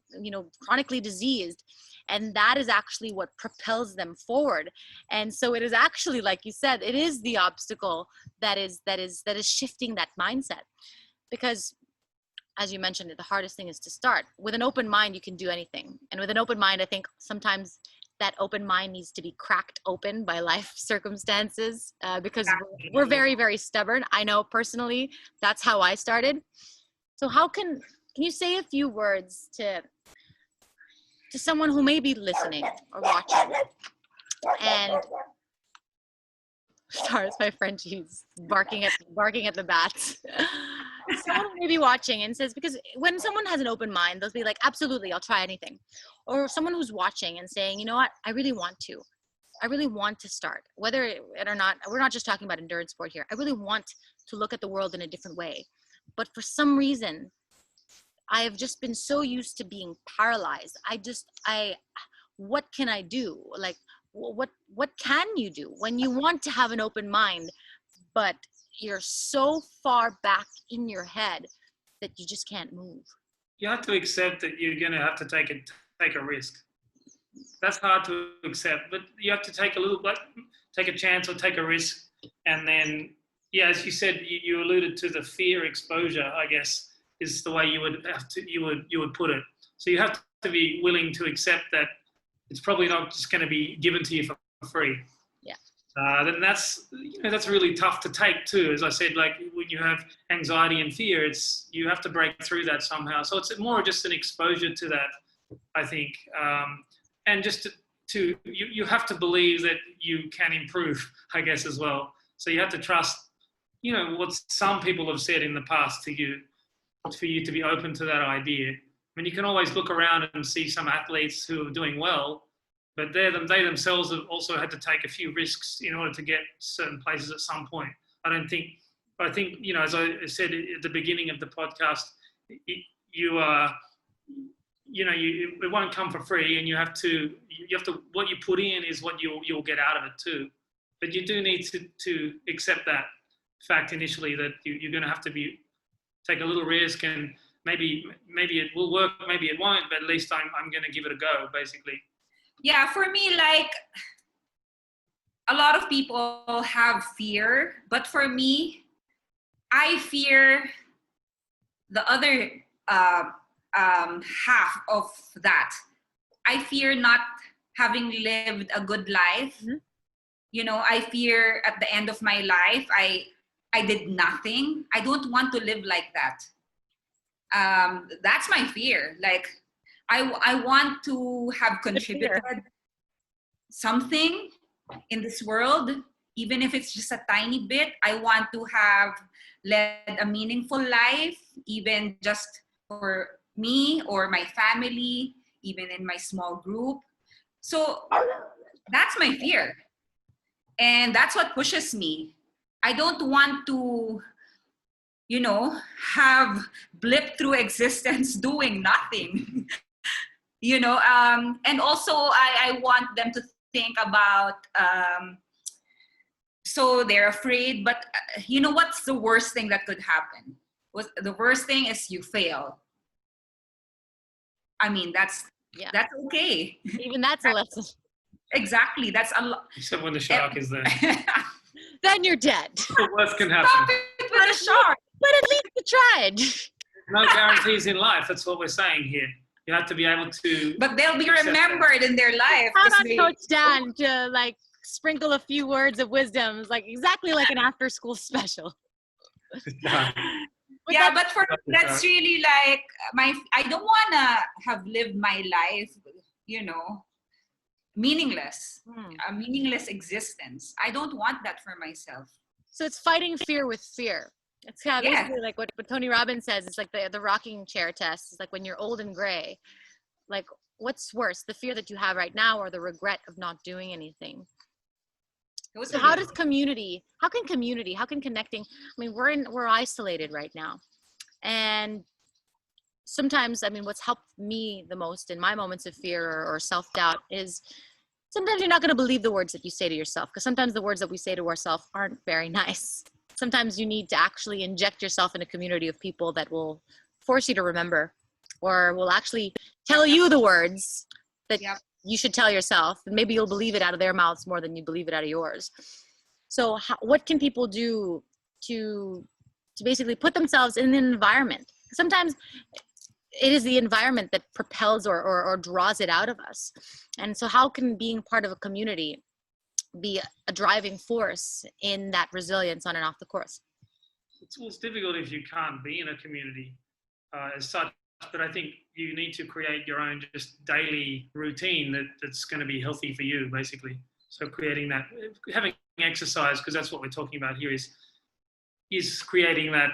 chronically diseased. And that is actually what propels them forward. And so it is actually, like you said, it is the obstacle that is shifting that mindset. Because as you mentioned, the hardest thing is to start. With an open mind, you can do anything. And with an open mind, I think sometimes that open mind needs to be cracked open by life circumstances because we're very, very stubborn. I know personally, that's how I started. So how can you say a few words to someone who may be listening or watching? And sorry, it's my Frenchie's barking at the bats. Someone who may be watching and says, because when someone has an open mind, they'll be like, absolutely, I'll try anything. Or someone who's watching and saying, you know what, I really want to start, whether it or not, we're not just talking about endurance sport here. I really want to look at the world in a different way. But for some reason, I have just been so used to being paralyzed. What can I do? Like, what can you do when you want to have an open mind, but you're so far back in your head that you just can't move? You have to accept that you're going to have to take a risk. That's hard to accept, but you have to take a chance or take a risk. And then, yeah, as you said, you alluded to the fear exposure, I guess, is the way you would put it. So you have to be willing to accept that it's probably not just going to be given to you for free. Yeah. Then that's really tough to take too. As I said, like when you have anxiety and fear, you have to break through that somehow. So it's more just an exposure to that, I think. And just you have to believe that you can improve, I guess, as well. So you have to trust, what some people have said in the past to you, for you to be open to that idea. I mean, you can always look around and see some athletes who are doing well, but they themselves have also had to take a few risks in order to get certain places at some point. I think, as I said at the beginning of the podcast, it won't come for free, and you have to, what you put in is what you'll get out of it too. But you do need to accept that fact initially, that you're going to have to take a little risk, and maybe it will work, maybe it won't, but at least I'm going to give it a go, basically. Yeah, for me, like, a lot of people have fear, but for me, I fear the other half of that. I fear not having lived a good life. Mm-hmm. I fear at the end of my life, I did nothing. I don't want to live like that. That's my fear. Like, I want to have contributed something in this world, even if it's just a tiny bit. I want to have led a meaningful life, even just for me or my family, even in my small group. So that's my fear. And that's what pushes me. I don't want to, have blip through existence doing nothing. And also I want them to think about, so they're afraid, but what's the worst thing that could happen? The worst thing is you fail. I mean, that's okay. Even that's a lesson. Exactly. That's a lot. Except when the shark is there. Then you're dead. The worst can happen. Stop it with a shark. But at least you tried. No guarantees in life. That's what we're saying here. You have to be able to. But they'll be remembered in their life. How about Coach Dan to sprinkle a few words of wisdom, exactly like an after-school special? Yeah, but for that's really like I don't want to have lived my life, meaningless, a meaningless existence. I don't want that for myself. So it's fighting fear with fear. It's kind of basically like what Tony Robbins says. It's like the rocking chair test. It's like when you're old and gray, like what's worse, the fear that you have right now or the regret of not doing anything? So how can connecting, I mean, we're isolated right now. And sometimes, I mean, what's helped me the most in my moments of fear or self-doubt is sometimes you're not going to believe the words that you say to yourself, because sometimes the words that we say to ourselves aren't very nice. Sometimes you need to actually inject yourself in a community of people that will force you to remember, or will actually tell you the words that you should tell yourself. And maybe you'll believe it out of their mouths more than you believe it out of yours. So what can people do to basically put themselves in an environment? Sometimes it is the environment that propels or draws it out of us. And so how can being part of a community be a driving force in that resilience on and off the course? It's difficult if you can't be in a community as such, but I think you need to create your own just daily routine that's going to be healthy for you, basically. So creating that, having exercise, because that's what we're talking about here, is creating that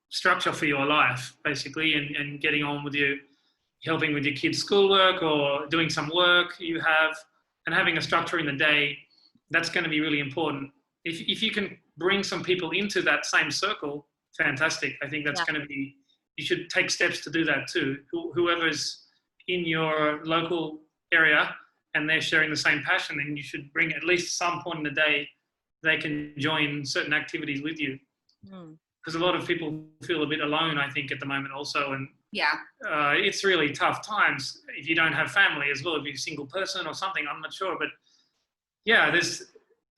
structure for your life, basically, and getting on with helping with your kids' schoolwork or doing some work you have, and having a structure in the day. That's going to be really important. If you can bring some people into that same circle, fantastic. I think that's going to be, you should take steps to do that too. Whoever's in your local area and they're sharing the same passion, then you should bring at least some point in the day they can join certain activities with you. Because a lot of people feel a bit alone, I think, at the moment also. And it's really tough times if you don't have family as well, if you're a single person or something, I'm not sure. But yeah,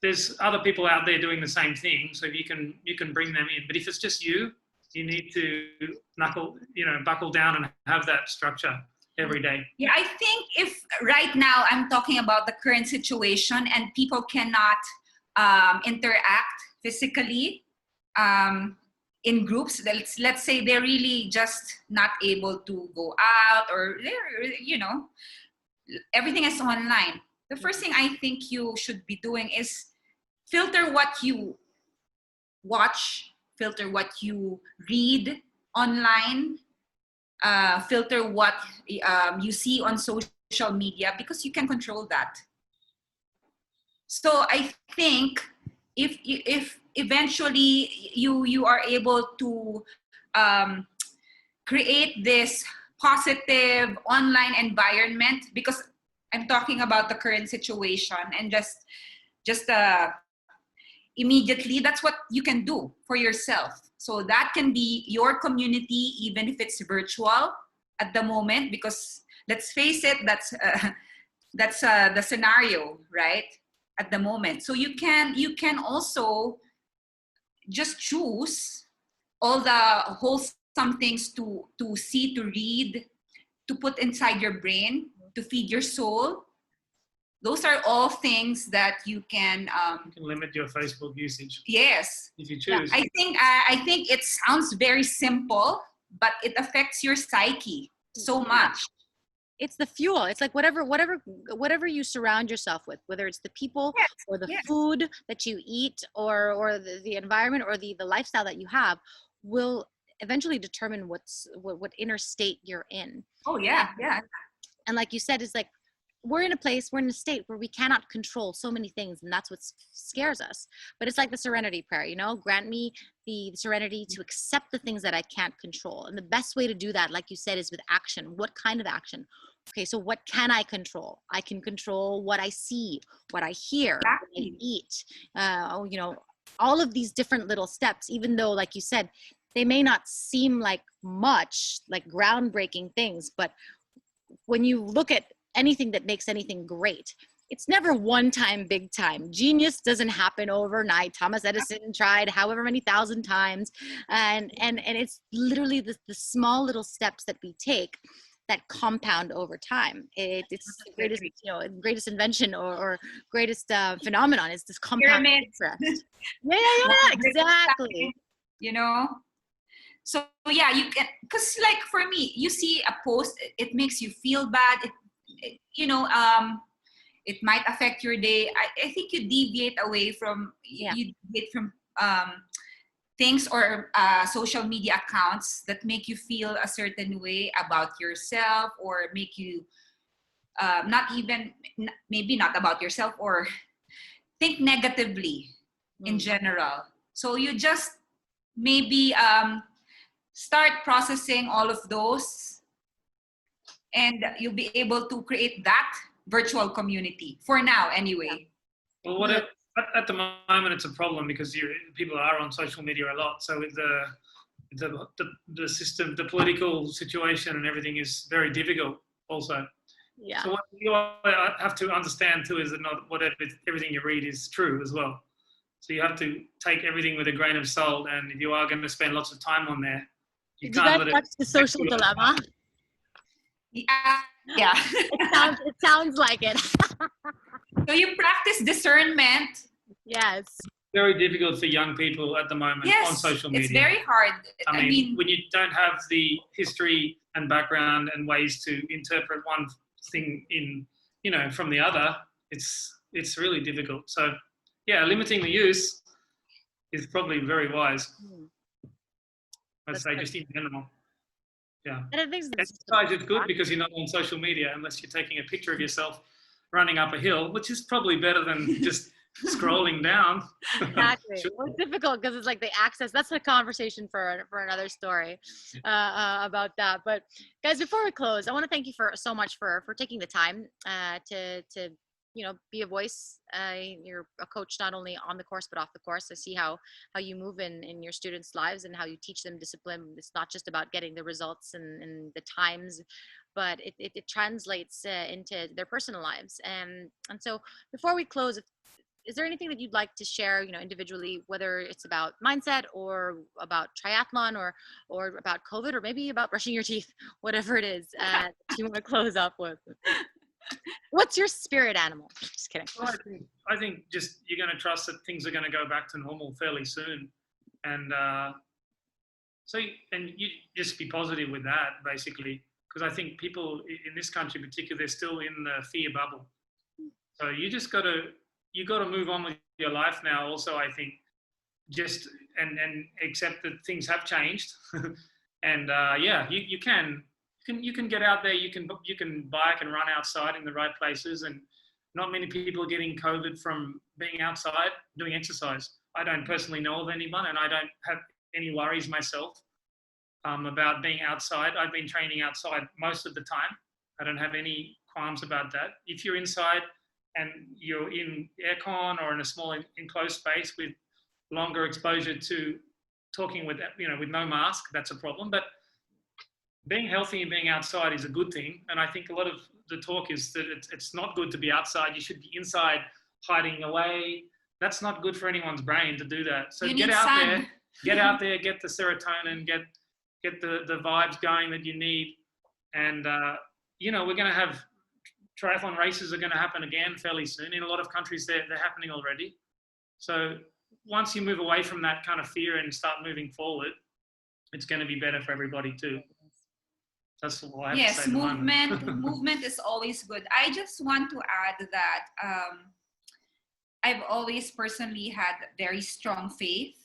there's other people out there doing the same thing, so you can bring them in. But if it's just you need to buckle down and have that structure every day. Yeah, I think if right now I'm talking about the current situation and people cannot interact physically in groups, let's say they're really just not able to go out, or everything is online. The first thing I think you should be doing is filter what you watch, filter what you read online, filter what you see on social media, because you can control that. So I think if eventually you are able to create this positive online environment, because I'm talking about the current situation, and just immediately, that's what you can do for yourself. So that can be your community, even if it's virtual at the moment, because let's face it, that's the scenario, right? At the moment. So you can also just choose all the wholesome things to see, to read, to put inside your brain, to feed your soul. Those are all things that you can limit your Facebook usage. Yes, if you choose. Yeah, I think it sounds very simple, but it affects your psyche so much. It's the fuel. It's like whatever you surround yourself with, whether it's the people or the food that you eat or the environment or the lifestyle that you have, will eventually determine what inner state you're in. Oh yeah, yeah. And like you said, it's like we're in a state where we cannot control so many things, and that's what scares us. But it's like the serenity prayer, grant me the serenity to accept the things that I can't control. And the best way to do that, like you said, is with action. What kind of action? Okay, so what can I control? I can control what I see, what I hear, what I eat, all of these different little steps, even though, like you said, they may not seem like much, like groundbreaking things, but when you look at anything that makes anything great, it's never one time, big time. Genius doesn't happen overnight. Thomas Edison tried however many thousand times. And it's literally the small little steps that we take that compound over time. It's the greatest invention or greatest phenomenon is this compound interest. Yeah, exactly. So yeah, you can, because like for me, you see a post, it makes you feel bad. It might affect your day. I think you deviate away from things or social media accounts that make you feel a certain way about yourself, or make you maybe not about yourself, or think negatively in general. So you just maybe start processing all of those, and you'll be able to create that virtual community for now anyway. Well, at the moment it's a problem because people are on social media a lot. So with the system, the political situation and everything is very difficult also. Yeah. So what you have to understand too is that not everything you read is true as well. So you have to take everything with a grain of salt, and if you are going to spend lots of time on there, Did you guys watch The Social Dilemma? Yeah. Yeah. It sounds like it. So you practice discernment. Yes. Very difficult for young people at the moment Yes, on social media. it's very hard. I mean, when you don't have the history and background and ways to interpret one thing in, from the other, it's really difficult. So, yeah, limiting the use is probably very wise. I'd say just in general. Yeah. And I think Exercise is good because you're not on social media unless you're taking a picture of yourself running up a hill, which is probably better than just scrolling down. Exactly. Sure. Well, it's difficult because it's like the access. That's a conversation for another story about that. But guys, before we close, I want to thank you so much for taking the time to be a voice. You're a coach not only on the course but off the course. I see how you move in your students' lives and how you teach them discipline. It's not just about getting the results and the times, but it translates into their personal lives. And so before we close, is there anything that you'd like to share, individually, whether it's about mindset or about triathlon or about COVID or maybe about brushing your teeth, whatever it is that you want to close up with? What's your spirit animal? Just kidding. Well, I think just you're going to trust that things are going to go back to normal fairly soon. And you just be positive with that, basically, because I think people in this country in particular, they're still in the fear bubble. So you just got to move on with your life now. Also, I think just and accept that things have changed, and you can get out there. You can bike and run outside in the right places, and not many people are getting COVID from being outside doing exercise. I don't personally know of anyone, and I don't have any worries myself about being outside. I've been training outside most of the time. I don't have any qualms about that. If you're inside and you're in aircon or in a small enclosed space with longer exposure to talking with no mask, that's a problem. But being healthy and being outside is a good thing. And I think a lot of the talk is that it's not good to be outside. You should be inside hiding away. That's not good for anyone's brain to do that. So get out there, get the serotonin, get the vibes going that you need. And, we're going to have triathlon races are going to happen again fairly soon. In a lot of countries, they're happening already. So once you move away from that kind of fear and start moving forward, it's going to be better for everybody too. That's what I have to say. Movement is always good. I just want to add that I've always personally had very strong faith.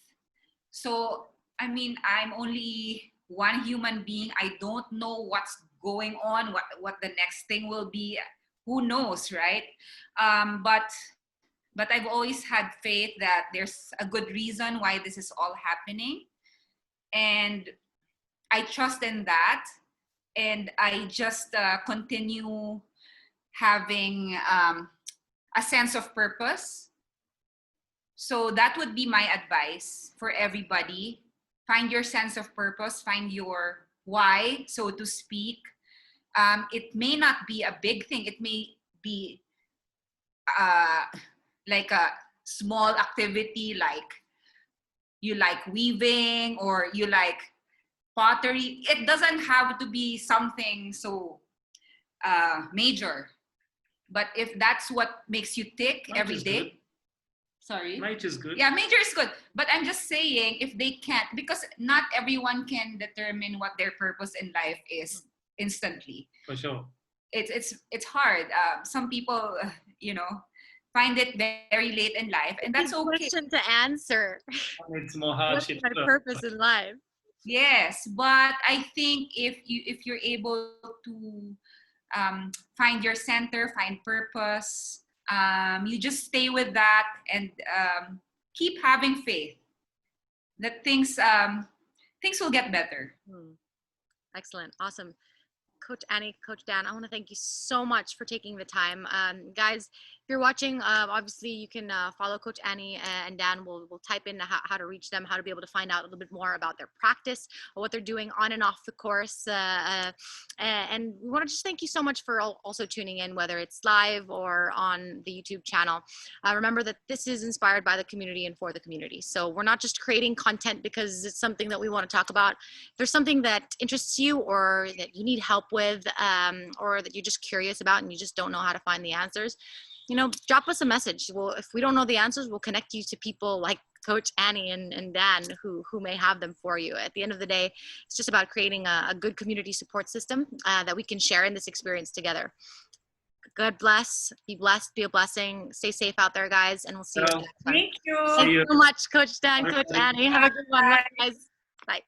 So, I'm only one human being. I don't know what's going on, what the next thing will be. Who knows, right? But I've always had faith that there's a good reason why this is all happening. And I trust in that. And I just continue having a sense of purpose. So that would be my advice for everybody. Find your sense of purpose, find your why, so to speak. It may not be a big thing. It may be like a small activity, like you like weaving or you like pottery. It doesn't have to be something so major. But if that's what makes you tick every day. Good. Sorry. Major's good. Yeah, major is good. But I'm just saying, if they can't, because not everyone can determine what their purpose in life is instantly. For sure. It's hard. Some people, find it very late in life, and that's okay. Question to answer. It's more hardship. What's my purpose in life? Yes, but I think if you're able to find your center, find purpose, you just stay with that and keep having faith that things will get better. Excellent. Awesome. Coach Annie, Coach Dan, I want to thank you so much for taking the time. Guys, you're watching, obviously you can follow Coach Annie and Dan. We'll type in how to reach them, how to be able to find out a little bit more about their practice, or what they're doing on and off the course. And we want to just thank you so much for also tuning in, whether it's live or on the YouTube channel. Remember that this is inspired by the community and for the community. So we're not just creating content because it's something that we want to talk about. If there's something that interests you or that you need help with, or that you're just curious about and you just don't know how to find the answers, drop us a message. Well, if we don't know the answers, we'll connect you to people like Coach Annie and Dan who may have them for you. At the end of the day, it's just about creating a good community support system that we can share in this experience together. God bless, be blessed, be a blessing. Stay safe out there, guys, and we'll see you next time. Thank you. Thank you so much, Coach Dan, Coach Annie. Have a good one, guys. Bye.